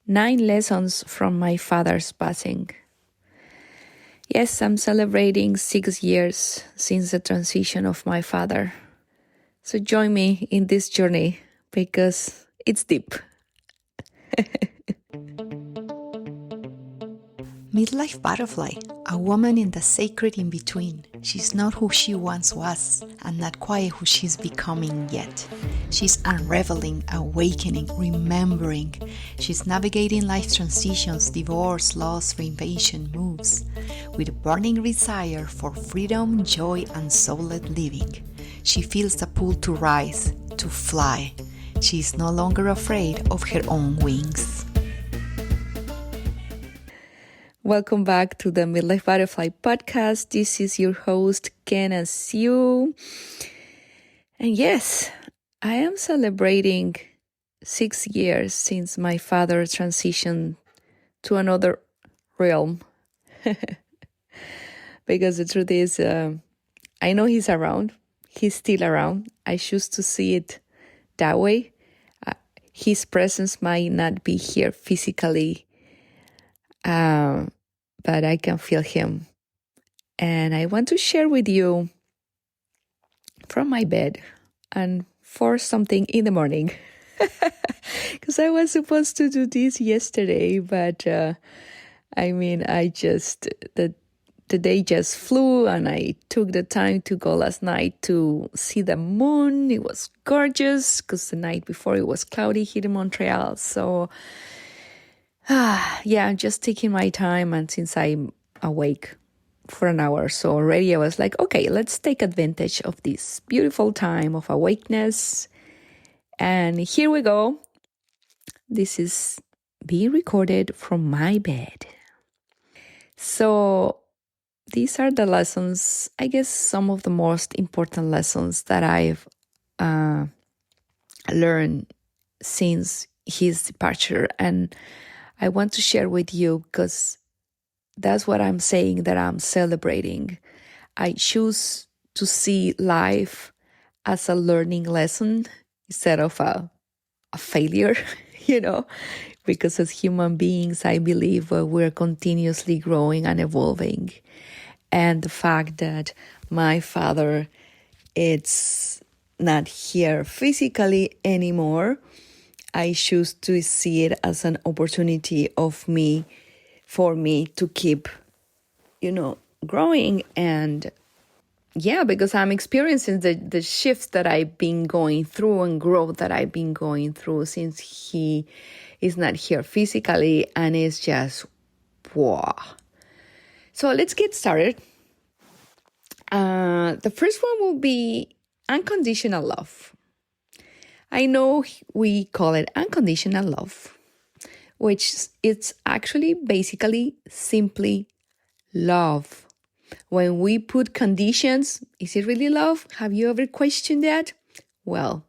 9 lessons from my father's passing. Yes, I'm celebrating 6 years since the transition of my father. So join me in this journey because it's deep. Midlife butterfly, a woman in the sacred in-between. She's not who she once was, and not quite who she's becoming yet. She's unraveling, awakening, remembering. She's navigating life's transitions, divorce, loss, reinvention, moves, with a burning desire for freedom, joy, and soul-led living. She feels the pull to rise, to fly. She is no longer afraid of her own wings. Welcome back to the Midlife Butterfly podcast. This is your host, Ken, as you. And yes, I am celebrating 6 years since my father transitioned to another realm. Because the truth is, I know he's around. He's still around. I choose to see it that way. His presence might not be here physically, but I can feel him. And I want to share with you from my bed and for something in the morning. Because I was supposed to do this yesterday, but the day just flew, and I took the time to go last night to see the moon. It was gorgeous because the night before it was cloudy here in Montreal. So I'm just taking my time, and since I'm awake for an hour so already, I was like, okay, let's take advantage of this beautiful time of awakeness. And here we go. This is being recorded from my bed. So these are the lessons, I guess some of the most important lessons that I've learned since his departure. And I want to share with you because that's what I'm saying, that I'm celebrating. I choose to see life as a learning lesson instead of a failure, because as human beings, I believe we're continuously growing and evolving. And the fact that my father is not here physically anymore, I choose to see it as an opportunity for me to keep, growing. And because I'm experiencing the shifts that I've been going through and growth that I've been going through since he is not here physically, and it's just, wow. So let's get started. The first one will be unconditional love. I know we call it unconditional love, which it's actually basically simply love. When we put conditions, is it really love? Have you ever questioned that? Well,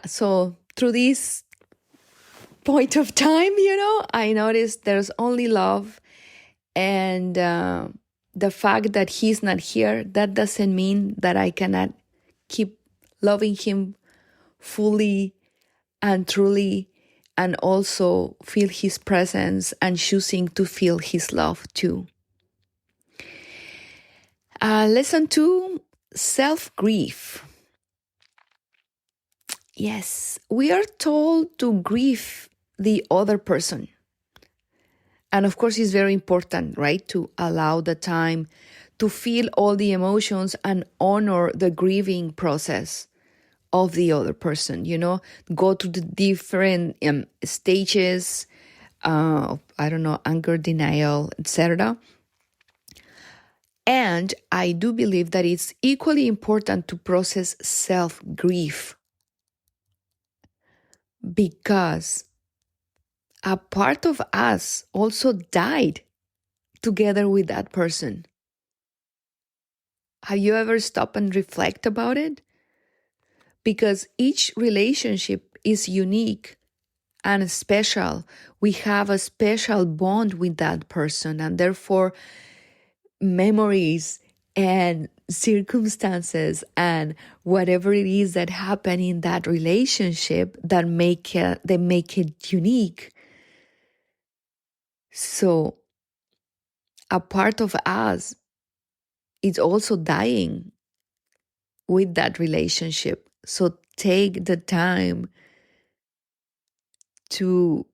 so through this point of time, I noticed there's only love. And the fact that he's not here, that doesn't mean that I cannot keep loving him fully and truly, and also feel his presence and choosing to feel his love too. Lesson 2, self-grief. Yes, we are told to grieve the other person. And of course, it's very important, right, to allow the time to feel all the emotions and honor the grieving process of the other person, go to the different stages, anger, denial, etc. And I do believe that it's equally important to process self-grief, because a part of us also died together with that person. Have you ever stopped and reflect about it? Because each relationship is unique and special. We have a special bond with that person, and therefore memories and circumstances and whatever it is that happened in that relationship that make it unique. So a part of us is also dying with that relationship. So take the time to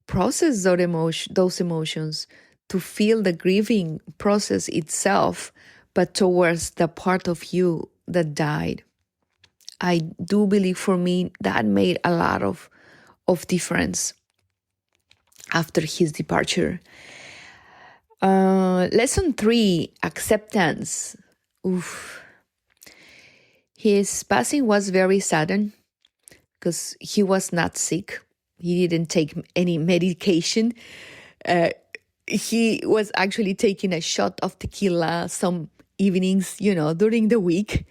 process those emotions, to feel the grieving process itself, but towards the part of you that died. I do believe for me that made a lot of difference after his departure. Lesson 3, acceptance. Oof. His passing was very sudden because he was not sick. He didn't take any medication. He was actually taking a shot of tequila some evenings, during the week.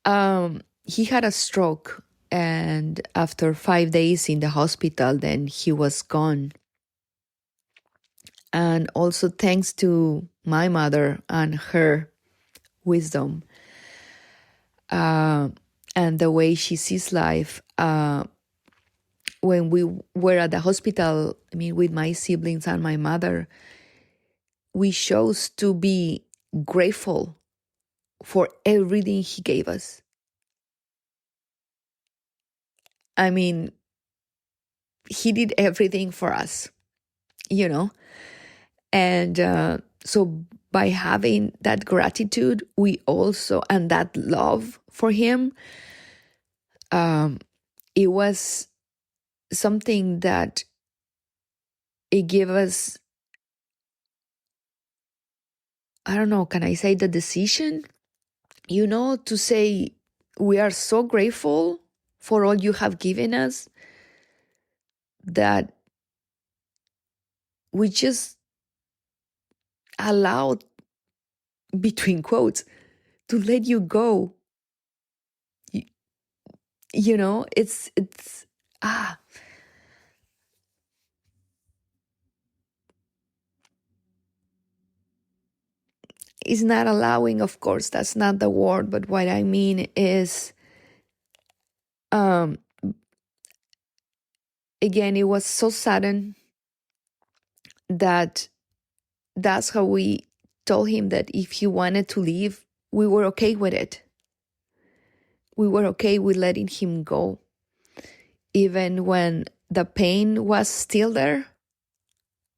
He had a stroke, and after 5 days in the hospital, then he was gone. And also thanks to my mother and her wisdom and the way she sees life. When we were at the hospital, with my siblings and my mother, we chose to be grateful for everything he gave us. He did everything for us, And so by having that gratitude, we also, and that love for him, it was something that it gave us, I don't know, can I say the decision? To say we are so grateful for all you have given us that we just allowed, between quotes, to let you go. It's it's not allowing, of course, that's not the word, but what I mean is, again, it was so sudden that's how we told him that if he wanted to leave, we were okay with it. We were okay with letting him go. Even when the pain was still there, it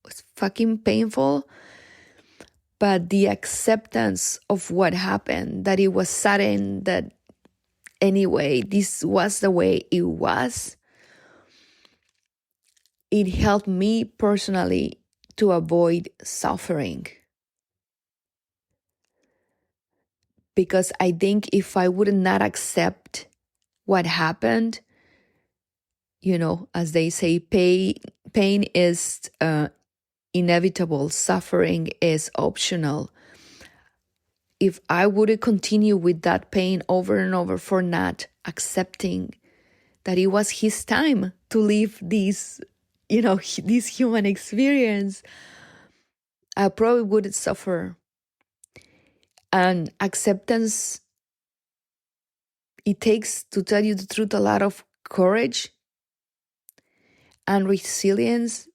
was fucking painful. But the acceptance of what happened, that it was sudden, that anyway, this was the way it was, it helped me personally to avoid suffering. Because I think if I would not accept what happened, as they say, pain is inevitable, suffering is optional. If I would continue with that pain over and over for not accepting that it was his time to live this, this human experience, I probably would suffer. And acceptance, it takes, to tell you the truth, a lot of courage and resilience,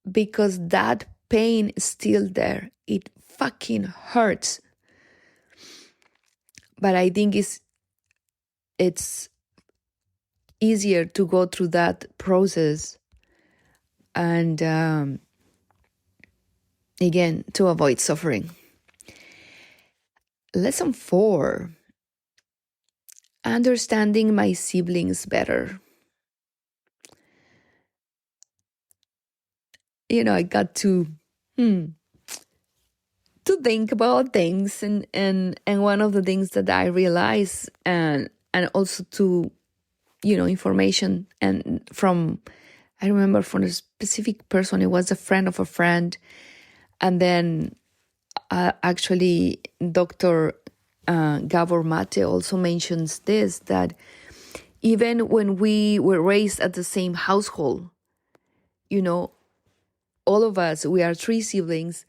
because that pain is still there. It fucking hurts. But I think it's easier to go through that process and again, to avoid suffering. Lesson 4, understanding my siblings better. I got to think about things, and one of the things that I realized, and also to, information, and I remember from a specific person, it was a friend of a friend, and then actually Dr. Gabor Mate also mentions this, that even when we were raised at the same household, all of us, we are 3 siblings,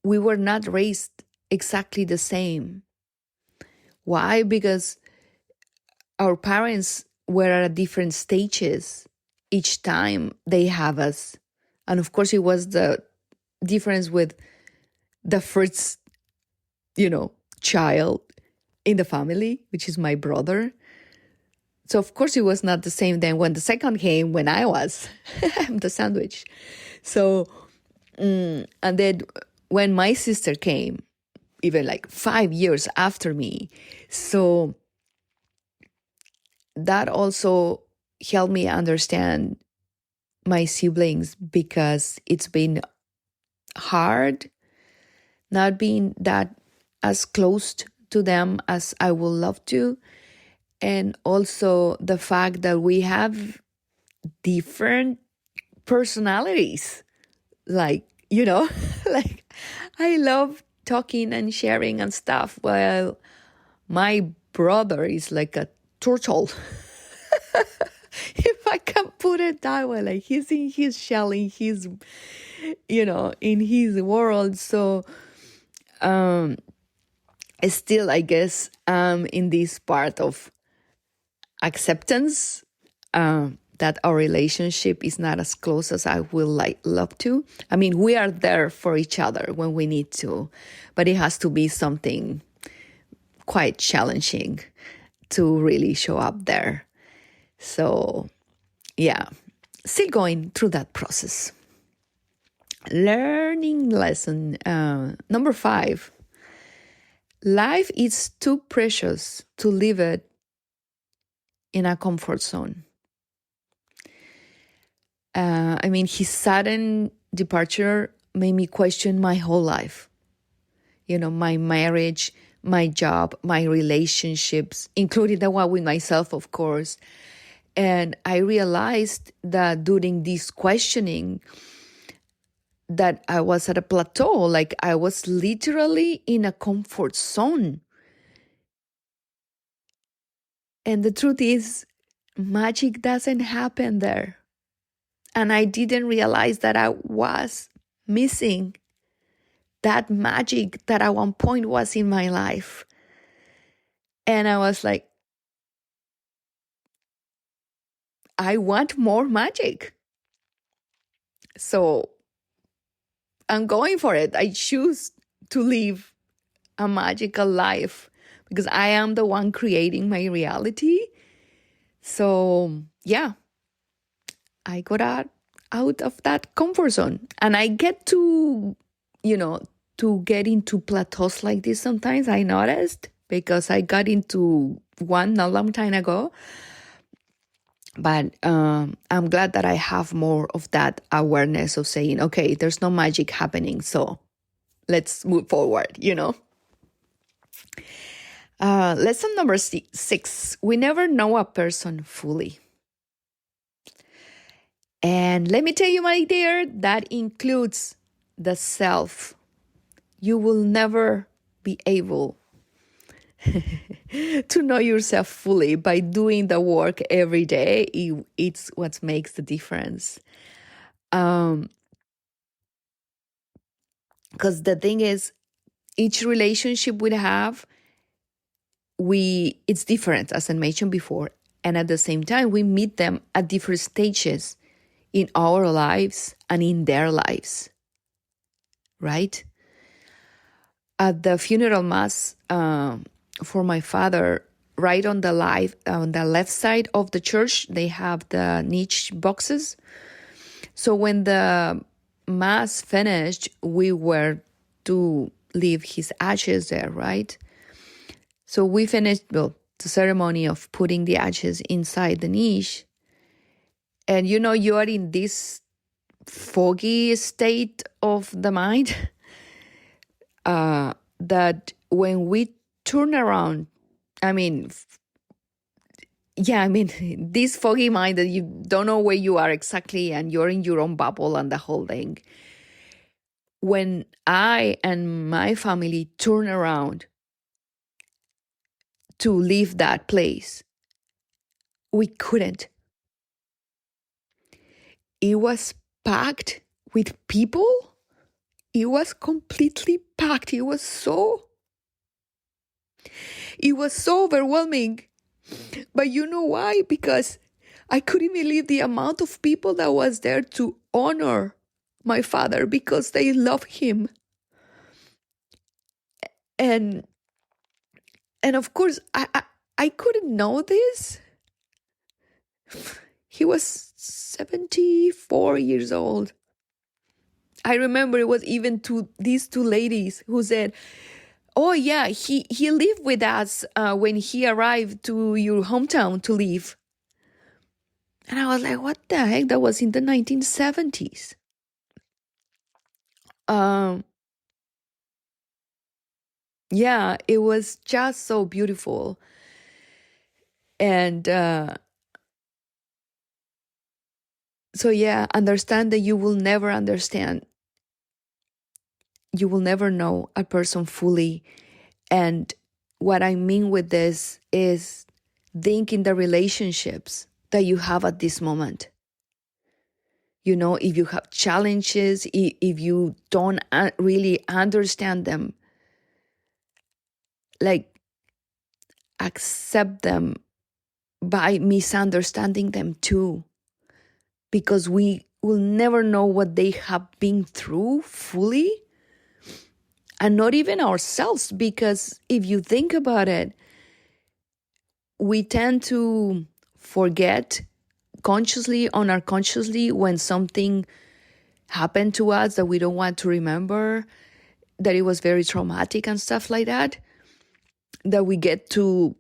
we were not raised exactly the same. Why? Because our parents were at different stages each time they have us. And of course, it was the difference with the first, child in the family, which is my brother. So, of course, it was not the same then when the second came, when I was the sandwich. So, and then when my sister came, even like 5 years after me. So that also helped me understand my siblings, because it's been hard not being that as close to them as I would love to. And also the fact that we have different personalities. Like, like I love talking and sharing and stuff, while my brother is like a turtle. If I can put it that way, like he's in his shell, in his, in his world. So still, I guess, in this part of acceptance, that our relationship is not as close as I would love to. I mean, we are there for each other when we need to, but it has to be something quite challenging to really show up there. So, yeah, still going through that process. Learning lesson number 5. Life is too precious to live it in a comfort zone. I mean, his sudden departure made me question my whole life. My marriage, my job, my relationships, including the one with myself, of course. And I realized that during this questioning, that I was at a plateau, like I was literally in a comfort zone. And the truth is, magic doesn't happen there. And I didn't realize that I was missing that magic that at one point was in my life. And I was like, I want more magic. So I'm going for it. I choose to live a magical life because I am the one creating my reality. So, yeah, I got out of that comfort zone. And I get to, to get into plateaus like this sometimes, I noticed, because I got into one not a long time ago. But I'm glad that I have more of that awareness of saying, okay, there's no magic happening, so let's move forward, Lesson number 6. We never know a person fully. And let me tell you, my dear, that includes the self. You will never be able to know yourself fully. By doing the work every day, it's what makes the difference. Because the thing is, each relationship we have, it's different, as I mentioned before. And at the same time, we meet them at different stages in our lives and in their lives, right? At the funeral mass for my father, right on the left side of the church, they have the niche boxes. So when the mass finished, we were to leave his ashes there, right? So we finished the ceremony of putting the ashes inside the niche. And you are in this foggy state of the mind that when we turn around, this foggy mind that you don't know where you are exactly and you're in your own bubble and the whole thing. When I and my family turn around to leave that place, we couldn't. It was packed with people It was completely packed. It was so overwhelming. But you know why? Because I couldn't believe the amount of people that was there to honor my father because they love him. And of course I couldn't know this. He was 74 years old. I remember it was even these two ladies who said, "Oh yeah, he lived with us when he arrived to your hometown to live." And I was like, "What the heck? That was in the 1970s." Um, yeah, it was just so beautiful, and so yeah, understand that you will never understand. You will never know a person fully. And what I mean with this is think in the relationships that you have at this moment. You know, if you have challenges, if you don't really understand them, like accept them by misunderstanding them too, because we will never know what they have been through fully, and not even ourselves, because if you think about it, we tend to forget consciously or unconsciously when something happened to us that we don't want to remember, that it was very traumatic and stuff like that, that we get to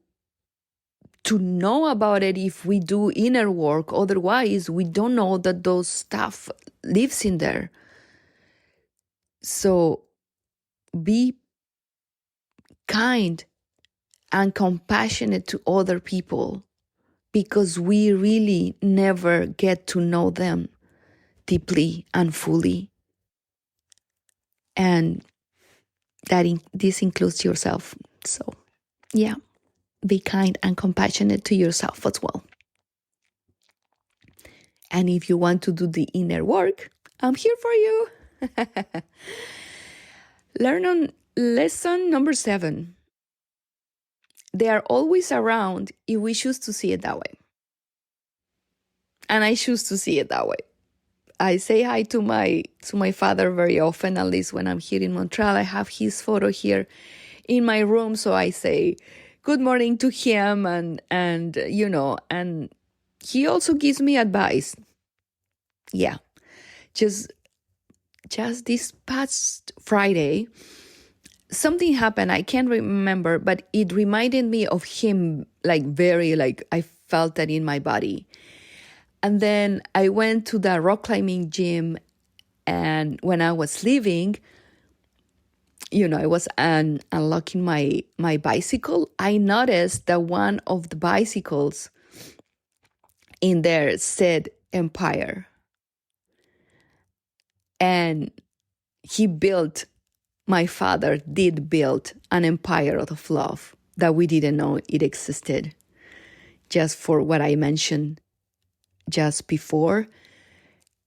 know about it if we do inner work. Otherwise, we don't know that those stuff lives in there. So be kind and compassionate to other people, because we really never get to know them deeply and fully. And this includes yourself. So yeah, be kind and compassionate to yourself as well. And if you want to do the inner work, I'm here for you. Learn on lesson number 7. They are always around if we choose to see it that way. And I choose to see it that way. I say hi to my father very often, at least when I'm here in Montreal. I have his photo here in my room, so I say good morning to him, and you know, and he also gives me advice. Yeah. Just this past Friday, something happened. I can't remember, but it reminded me of him, like very, like I felt that in my body. And then I went to the rock climbing gym, and when I was leaving, you know, I was unlocking my bicycle. I noticed that one of the bicycles in there said Empire. And my father did build an empire out of love that we didn't know it existed, just for what I mentioned just before.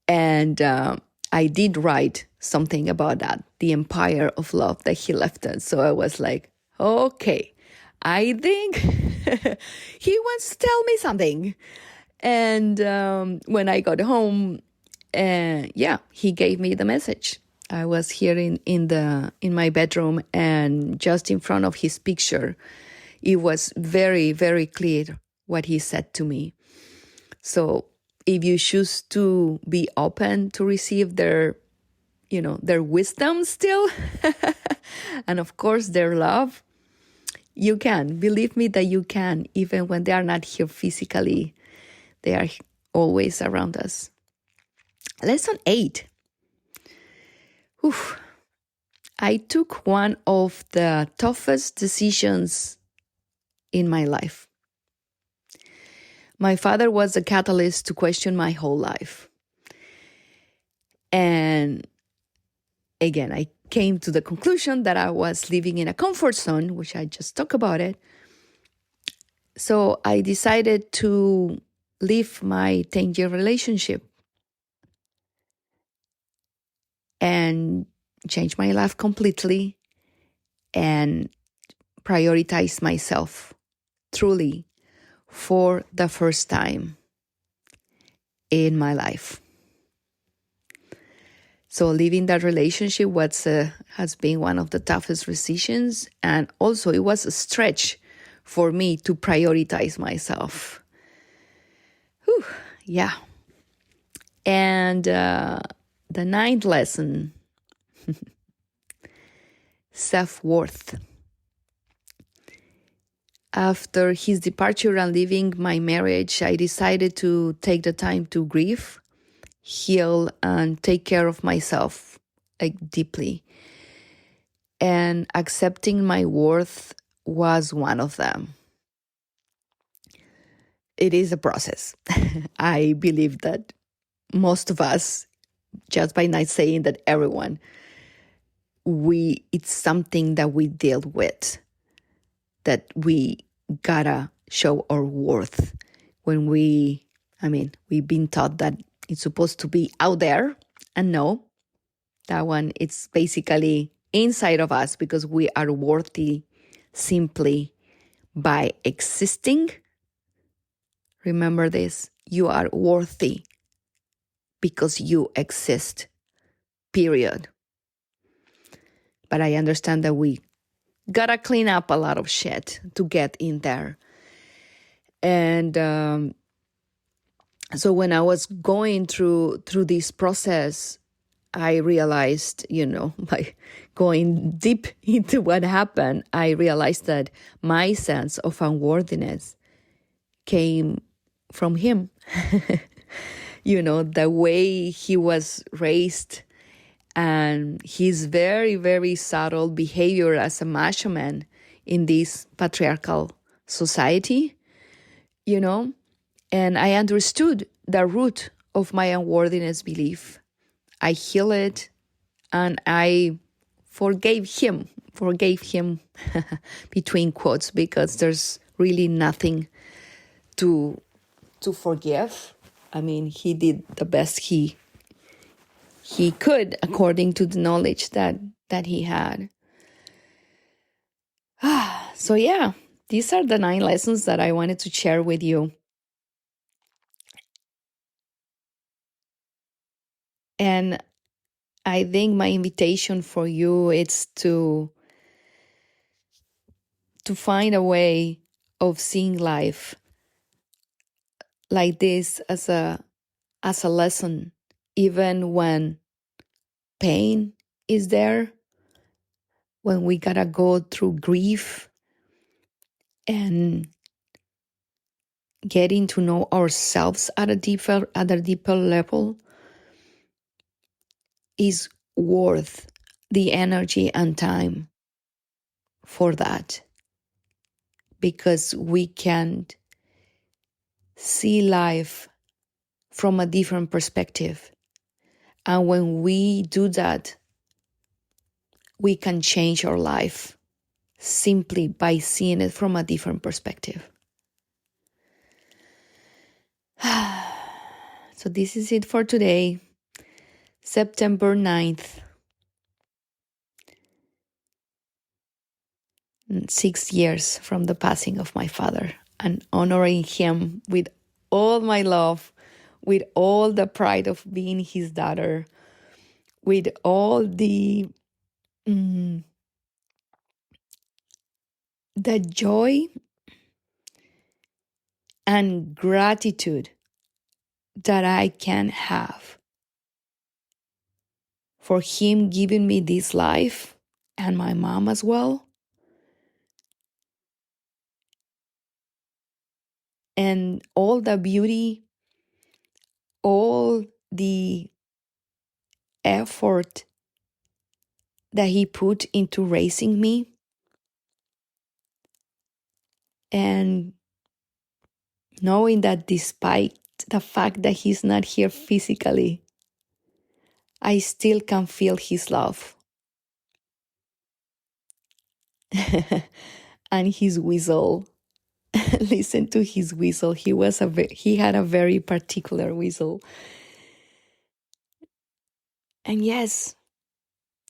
And I did write something about that, the empire of love that he left us. So I was like, okay, I think he wants to tell me something. And when I got home, he gave me the message. I was here in my bedroom, and just in front of his picture, it was very, very clear what he said to me. So if you choose to be open to receive their wisdom still, and of course their love, you can. Believe me that you can, even when they are not here physically. They are always around us. Lesson 8. Oof. I took one of the toughest decisions in my life. My father was a catalyst to question my whole life. And again, I came to the conclusion that I was living in a comfort zone, which I just talked about it. So I decided to leave my 10-year relationship. And change my life completely and prioritize myself truly for the first time in my life. So leaving that relationship has been one of the toughest decisions. And also it was a stretch for me to prioritize myself. Whew, yeah. And the ninth lesson, self-worth. After his departure and leaving my marriage, I decided to take the time to grieve, heal, and take care of myself, like, deeply. And accepting my worth was one of them. It is a process. I believe that most of us, just by not saying that everyone, it's something that we deal with, that we gotta show our worth when we've been taught that it's supposed to be out there. And no, that one, it's basically inside of us, because we are worthy simply by existing. Remember this, you are worthy because you exist, period. But I understand that we gotta clean up a lot of shit to get in there. And so when I was going through this process, I realized, by going deep into what happened, I realized that my sense of unworthiness came from him. The way he was raised and his very, very subtle behavior as a macho man in this patriarchal society, and I understood the root of my unworthiness belief. I healed it and I forgave him between quotes, because there's really nothing to forgive. I mean, he did the best he could according to the knowledge that he had. So yeah, these are the 9 lessons that I wanted to share with you. And I think my invitation for you is to find a way of seeing life like this as a lesson, even when pain is there, when we gotta go through grief and getting to know ourselves at a deeper level is worth the energy and time for that, because we can see life from a different perspective. And when we do that, we can change our life simply by seeing it from a different perspective. So this is it for today, September 9th, 6 years from the passing of my father, and honoring him with all my love, with all the pride of being his daughter, with all the joy and gratitude that I can have for him giving me this life, and my mom as well. And all the beauty, all the effort that he put into raising me. And knowing that despite the fact that he's not here physically, I still can feel his love. And his whistle. Listen to his whistle. He had a very particular whistle. And yes,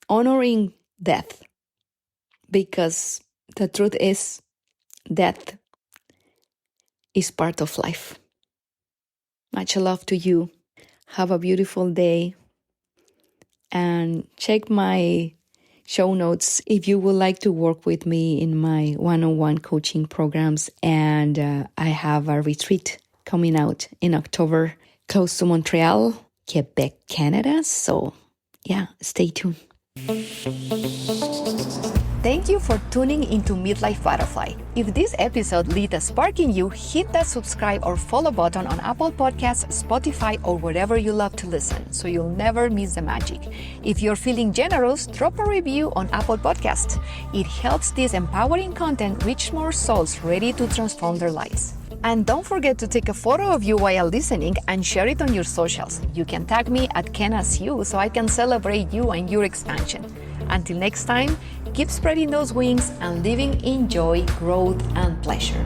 honoring death, because the truth is, death is part of life. Much love to you. Have a beautiful day. And check my show notes if you would like to work with me in my one-on-one coaching programs. And I have a retreat coming out in October close to Montreal, Quebec, Canada. So yeah, stay tuned. Thank you for tuning into Midlife Butterfly. If this episode lit a spark in you, hit that subscribe or follow button on Apple Podcasts, Spotify, or wherever you love to listen, so you'll never miss the magic. If you're feeling generous, drop a review on Apple Podcasts. It helps this empowering content reach more souls ready to transform their lives. And don't forget to take a photo of you while listening and share it on your socials. You can tag me at KenasYou so I can celebrate you and your expansion. Until next time, keep spreading those wings and living in joy, growth, and pleasure.